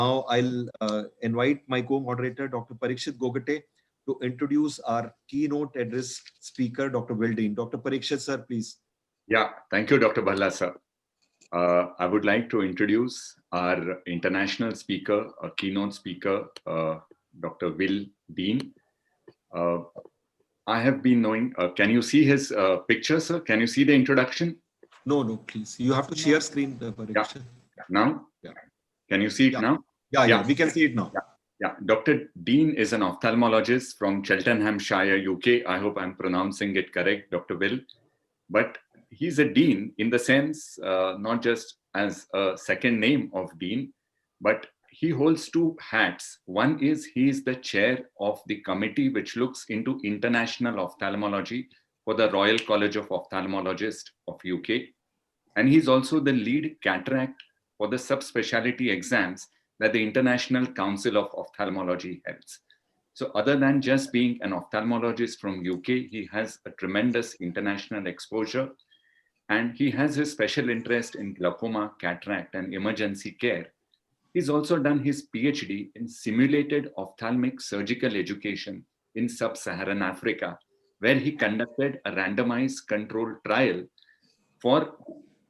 Now I'll invite my co-moderator, Dr. Parikshit Gogate, to introduce our keynote address speaker, Dr. Will Dean. Dr. Parikshit, sir, please. Yeah, thank you, Dr. Bhalla, sir. I would like to introduce our international speaker, a keynote speaker, Dr. Will Dean. I have been knowing, can you see his picture, sir? Can you see the introduction? No, please. You have to share screen, Parikshit. Yeah. Now? Yeah. Can you see it now? Yeah, we can see it now. Yeah. Dr. Dean is an ophthalmologist from Cheltenhamshire, UK. I hope I'm pronouncing it correct, Dr. Will. But he's a dean in the sense, not just as a second name of dean, but he holds two hats. One is he is the chair of the committee which looks into international ophthalmology for the Royal College of Ophthalmologists of UK. And he's also the lead cataract for the subspecialty exams that the International Council of Ophthalmology holds. So other than just being an ophthalmologist from UK, he has a tremendous international exposure, and he has his special interest in glaucoma, cataract, and emergency care. He's also done his PhD in simulated ophthalmic surgical education in sub-Saharan Africa, where he conducted a randomized controlled trial for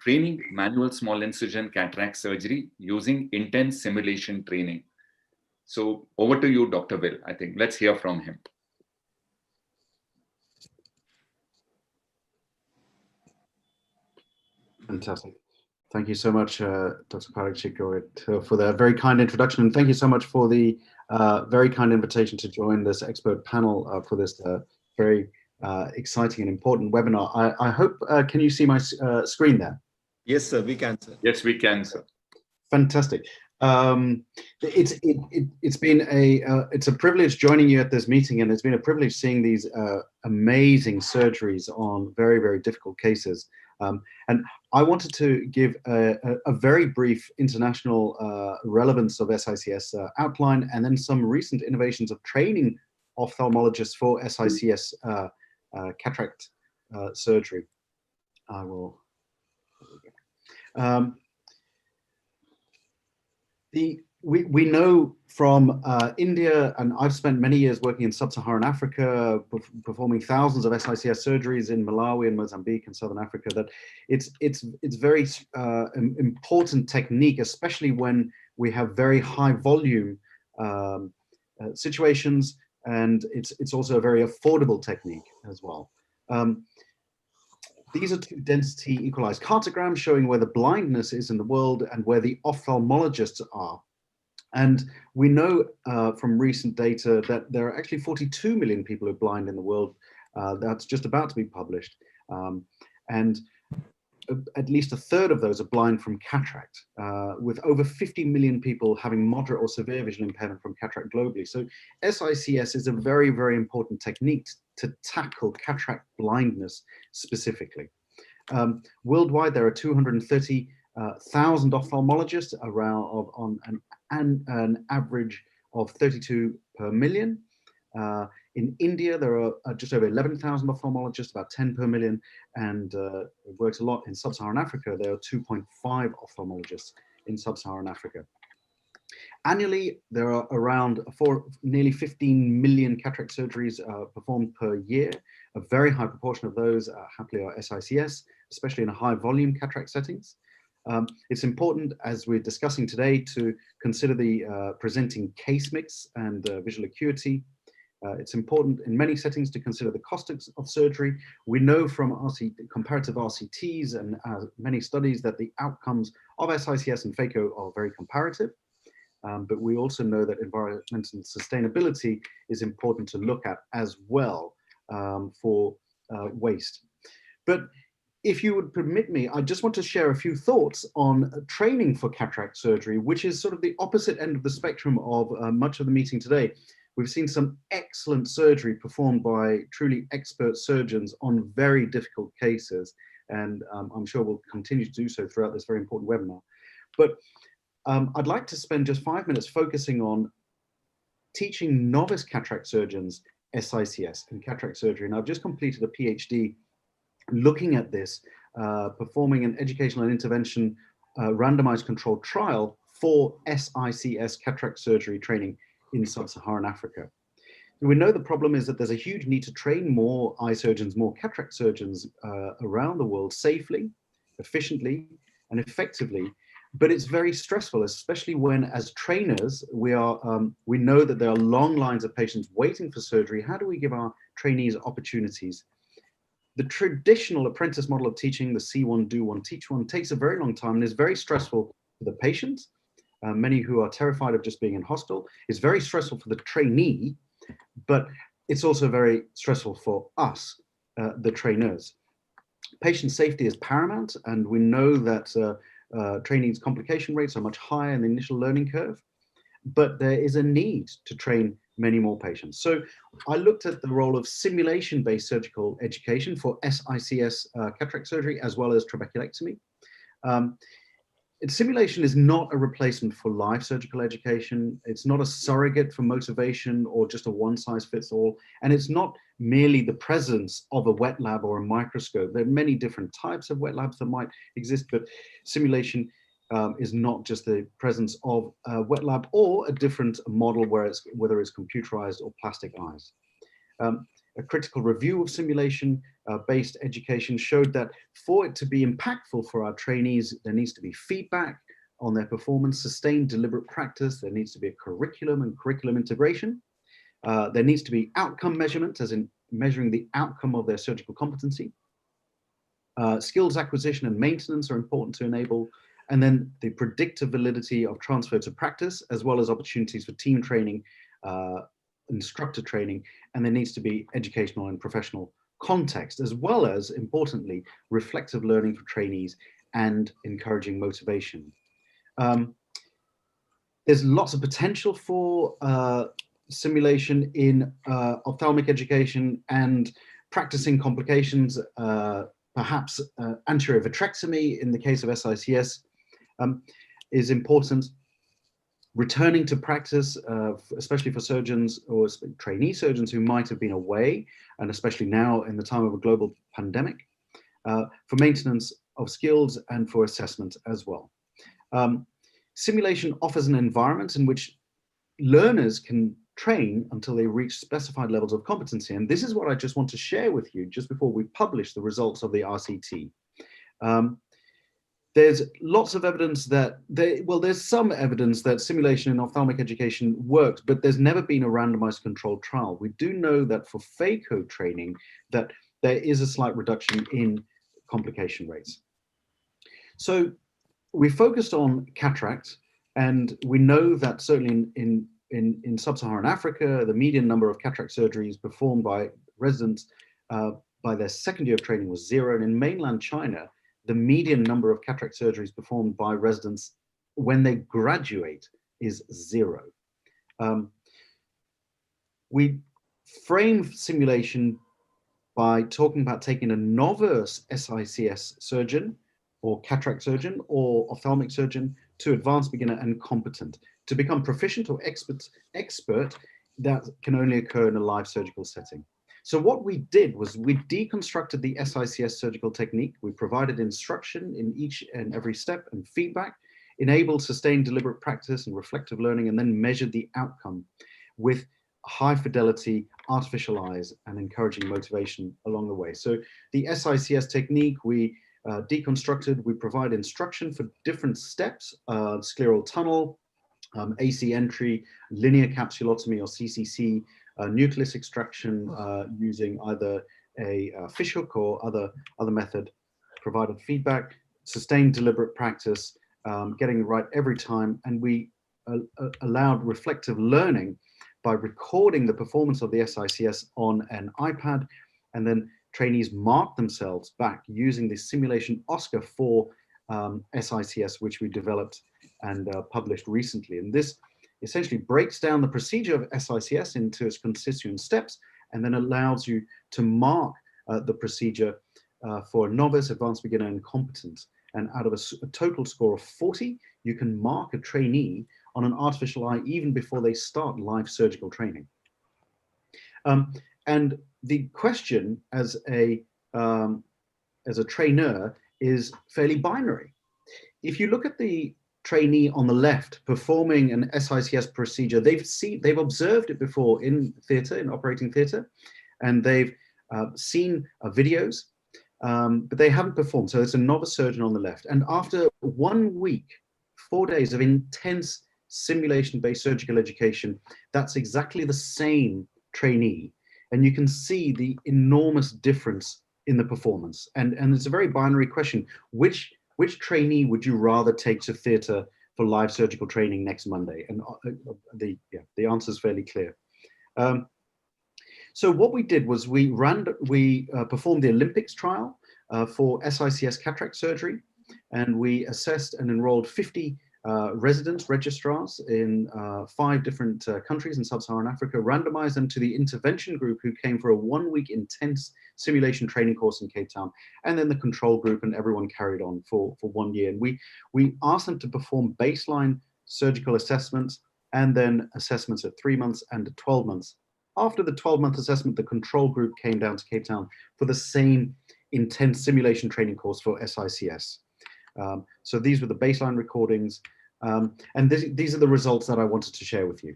training manual small incision cataract surgery using intense simulation training. So over to you, Dr. Will. I think let's hear from him. Fantastic. Thank you so much, Dr. Parikshit, for the very kind introduction. And thank you so much for the very kind invitation to join this expert panel for this very exciting and important webinar. I hope, can you see my screen there? Yes, sir, we can, sir. Yes, we can, sir. Fantastic. It's been a privilege joining you at this meeting, and it's been a privilege seeing these amazing surgeries on very, very difficult cases. And I wanted to give a very brief international relevance of SICS outline, and then some recent innovations of training ophthalmologists for SICS cataract surgery. I will. We know from India, and I've spent many years working in sub-Saharan Africa, performing thousands of SICS surgeries in Malawi and Mozambique and Southern Africa, that it's very important technique, especially when we have very high volume situations, and it's also a very affordable technique as well. These are two density equalized cartograms showing where the blindness is in the world and where the ophthalmologists are. And we know from recent data that there are actually 42 million people who are blind in the world. That's just about to be published. And at least a third of those are blind from cataract, with over 50 million people having moderate or severe vision impairment from cataract globally. So SICS is a very, very important technique to tackle cataract blindness specifically. Worldwide, there are 230,000 ophthalmologists around on an average of 32 per million. In India, there are just over 11,000 ophthalmologists, about 10 per million, and it works a lot in sub-Saharan Africa. There are 2.5 ophthalmologists in sub-Saharan Africa. Annually, there are around nearly 15 million cataract surgeries performed per year. A very high proportion of those happily are SICS, especially in high volume cataract settings. It's important, as we're discussing today, to consider the presenting case mix and visual acuity. It's important in many settings to consider the cost of surgery. We know from comparative RCTs and many studies that the outcomes of SICS and phaco are very comparative. But we also know that environmental sustainability is important to look at as well for waste. But if you would permit me, I just want to share a few thoughts on training for cataract surgery, which is sort of the opposite end of the spectrum of much of the meeting today. We've seen some excellent surgery performed by truly expert surgeons on very difficult cases, and I'm sure we'll continue to do so throughout this very important webinar. But I'd like to spend just 5 minutes focusing on teaching novice cataract surgeons SICS and cataract surgery. And I've just completed a PhD looking at this, performing an educational and intervention randomized controlled trial for SICS cataract surgery training in sub-Saharan Africa. We know the problem is that there's a huge need to train more eye surgeons, more cataract surgeons around the world safely, efficiently, and effectively. But it's very stressful, especially when, as trainers, we know that there are long lines of patients waiting for surgery. How do we give our trainees opportunities? The traditional apprentice model of teaching, the see one, do one, teach one, takes a very long time and is very stressful for the patients, many who are terrified of just being in hospital. It's very stressful for the trainee, but it's also very stressful for us, the trainers. Patient safety is paramount, and we know that trainees' complication rates are much higher in the initial learning curve, but there is a need to train many more patients. So I looked at the role of simulation-based surgical education for SICS cataract surgery as well as trabeculectomy. Simulation is not a replacement for live surgical education. It's not a surrogate for motivation or just a one-size-fits-all. And it's not merely the presence of a wet lab or a microscope. There are many different types of wet labs that might exist, but simulation is not just the presence of a wet lab or a different model whether it's computerized or plastic eyes. A critical review of simulation-based education showed that for it to be impactful for our trainees, there needs to be feedback on their performance, sustained deliberate practice, there needs to be a curriculum and curriculum integration, there needs to be outcome measurement, as in measuring the outcome of their surgical competency. Skills acquisition and maintenance are important to enable, and then the predictive validity of transfer to practice, as well as opportunities for team training, instructor training, and there needs to be educational and professional context, as well as, importantly, reflective learning for trainees and encouraging motivation. There's lots of potential for simulation in ophthalmic education, and practicing complications, perhaps anterior vitrectomy in the case of SICS is important. Returning to practice, especially for surgeons or trainee surgeons who might have been away, and especially now in the time of a global pandemic, for maintenance of skills and for assessment as well. Simulation offers an environment in which learners can train until they reach specified levels of competency. And this is what I just want to share with you just before we publish the results of the RCT. There's lots of evidence that, there's some evidence that simulation in ophthalmic education works, but there's never been a randomized controlled trial. We do know that for phaco training, that there is a slight reduction in complication rates. So we focused on cataract, and we know that certainly in sub-Saharan Africa, the median number of cataract surgeries performed by residents by their second year of training was 0. And in mainland China, the median number of cataract surgeries performed by residents when they graduate is 0. We frame simulation by talking about taking a novice SICS surgeon or cataract surgeon or ophthalmic surgeon to advanced beginner and competent. To become proficient or expert, that can only occur in a live surgical setting. So what we did was we deconstructed the SICS surgical technique. We provided instruction in each and every step and feedback, enabled sustained deliberate practice and reflective learning, and then measured the outcome with high fidelity artificial eyes and encouraging motivation along the way. So the SICS technique we deconstructed, we provide instruction for different steps, scleral tunnel, AC entry, linear capsulotomy or CCC, nucleus extraction using either a fishhook or other method, provided feedback, sustained deliberate practice, getting it right every time, and we allowed reflective learning by recording the performance of the SICS on an iPad, and then trainees mark themselves back using the simulation Oscar for SICS, which we developed and published recently. And this essentially breaks down the procedure of SICS into its constituent steps, and then allows you to mark the procedure for a novice, advanced beginner, and competent. And out of a total score of 40, you can mark a trainee on an artificial eye even before they start live surgical training. And the question as a trainer is fairly binary. If you look at the trainee on the left performing an SICS procedure, they've observed it before in theatre, in operating theatre, and they've seen videos, but they haven't performed. So it's a novice surgeon on the left. And after 1 week, 4 days of intense simulation-based surgical education, that's exactly the same trainee. And you can see the enormous difference in the performance. And it's a very binary question. Which trainee would you rather take to theatre for live surgical training next Monday? And the answer is fairly clear. So what we did was we performed the OLIMPICS trial for SICS cataract surgery, and we assessed and enrolled 50 residents, registrars in 5 different countries in sub-Saharan Africa, randomized them to the intervention group who came for a 1-week intense simulation training course in Cape Town, and then the control group, and everyone carried on for 1 year. And we asked them to perform baseline surgical assessments and then assessments at 3 months and at 12 months. After the 12-month assessment, the control group came down to Cape Town for the same intense simulation training course for SICS. So these were the baseline recordings, and these are the results that I wanted to share with you.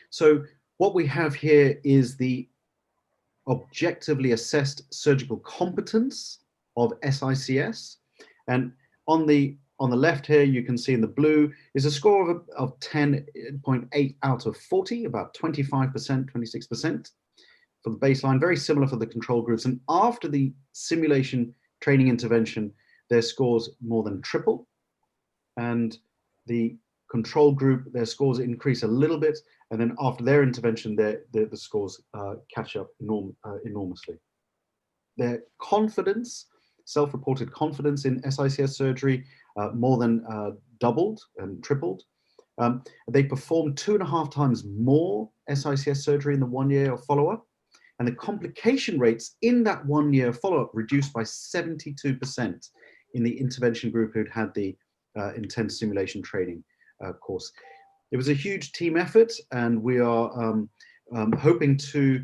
So what we have here is the objectively assessed surgical competence of SICS, and on the left here, you can see in the blue is a score of 10.8 out of 40, about 25%, 26% for the baseline, very similar for the control groups. And after the simulation training intervention, their scores more than triple. And the control group, their scores increase a little bit. And then after their intervention, the scores catch up enormously. Their confidence, self-reported confidence in SICS surgery, more than doubled and tripled. They performed 2.5 times more SICS surgery in the 1 year of follow-up. And the complication rates in that 1 year follow-up reduced by 72% in the intervention group who'd had the intense simulation training course. It was a huge team effort, and we are hoping to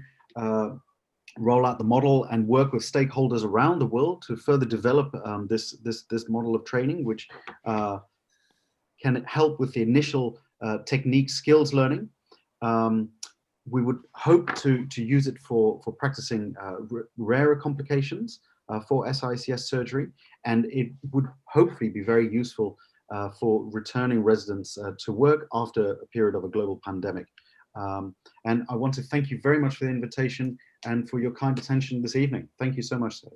roll out the model and work with stakeholders around the world to further develop this model of training, which can help with the initial technique skills learning. We would hope to use it for practicing rarer complications for SICS surgery, and it would hopefully be very useful for returning residents to work after a period of a global pandemic. And I want to thank you very much for the invitation and for your kind attention this evening. Thank you so much, sir.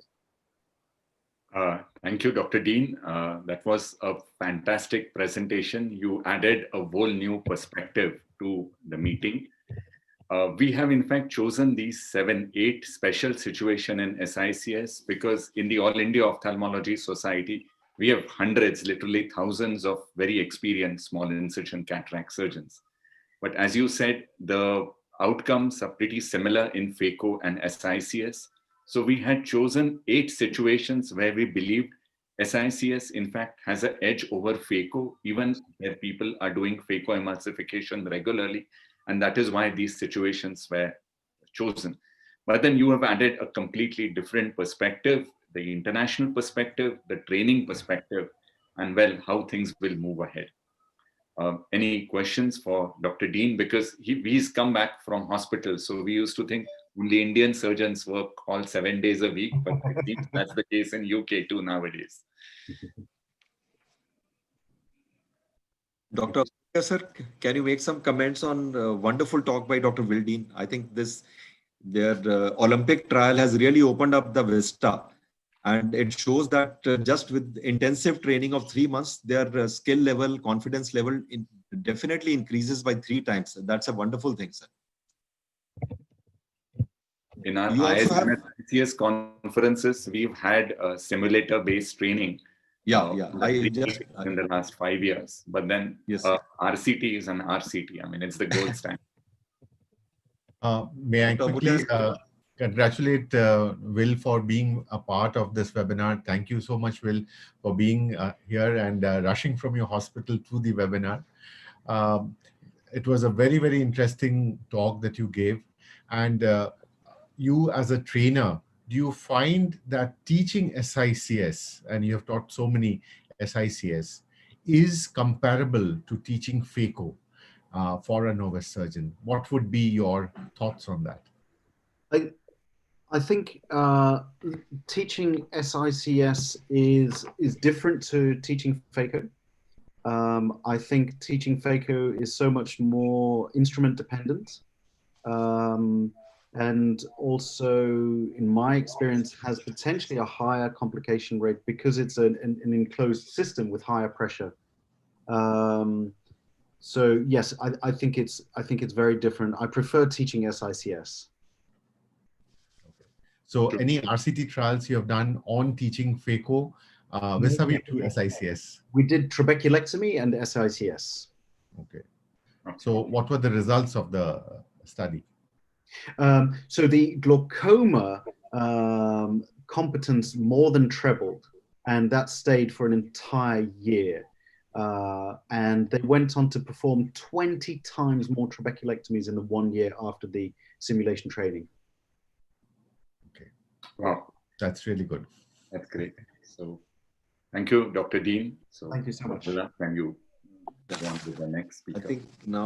Thank you, Dr. Dean. That was a fantastic presentation. You added a whole new perspective to the meeting. We have in fact chosen these 7-8 special situation in SICS because in the All India Ophthalmology Society, we have hundreds, literally thousands of very experienced small incision cataract surgeons. But as you said, the outcomes are pretty similar in phaco and SICS. So we had chosen 8 situations where we believed SICS in fact has an edge over phaco, even where people are doing phaco emulsification regularly. And that is why these situations were chosen. But then you have added a completely different perspective, the international perspective, the training perspective, and well, how things will move ahead. Any questions for Dr. Dean? Because he's come back from hospital. So we used to think only Indian surgeons work all 7 days a week, but I think that's the case in UK too nowadays. Dr. Sir, can you make some comments on wonderful talk by Dr. Will Dean? I think their Olympic trial has really opened up the vista, and it shows that just with intensive training of 3 months, their skill level, confidence level definitely increases by 3 times. That's a wonderful thing, sir. In our ICS conferences, we've had simulator-based training. In the last 5 years, but then yes, RCT is an RCT. I mean, it's the gold standard. May I quickly congratulate Will for being a part of this webinar. Thank you so much, Will, for being here and rushing from your hospital to the webinar. It was a very, very interesting talk that you gave. And you as a trainer, do you find that teaching SICS, and you have taught so many SICS, is comparable to teaching phaco for a novice surgeon? What would be your thoughts on that? I think teaching SICS is different to teaching phaco. I think teaching phaco is so much more instrument dependent. And also, in my experience, has potentially a higher complication rate because it's an enclosed system with higher pressure. So yes, I think it's very different. I prefer teaching SICS. So any RCT trials you have done on teaching phaco vis-a-vis to SICS? We did trabeculectomy and SICS. Okay. So what were the results of the study? So the glaucoma competence more than trebled, and that stayed for an entire year. And they went on to perform 20 times more trabeculectomies in the 1 year after the simulation training. Okay. Wow. That's really good. That's great. So thank you, Dr. Dean. So thank you so much. Can you go on to the next speaker? I think now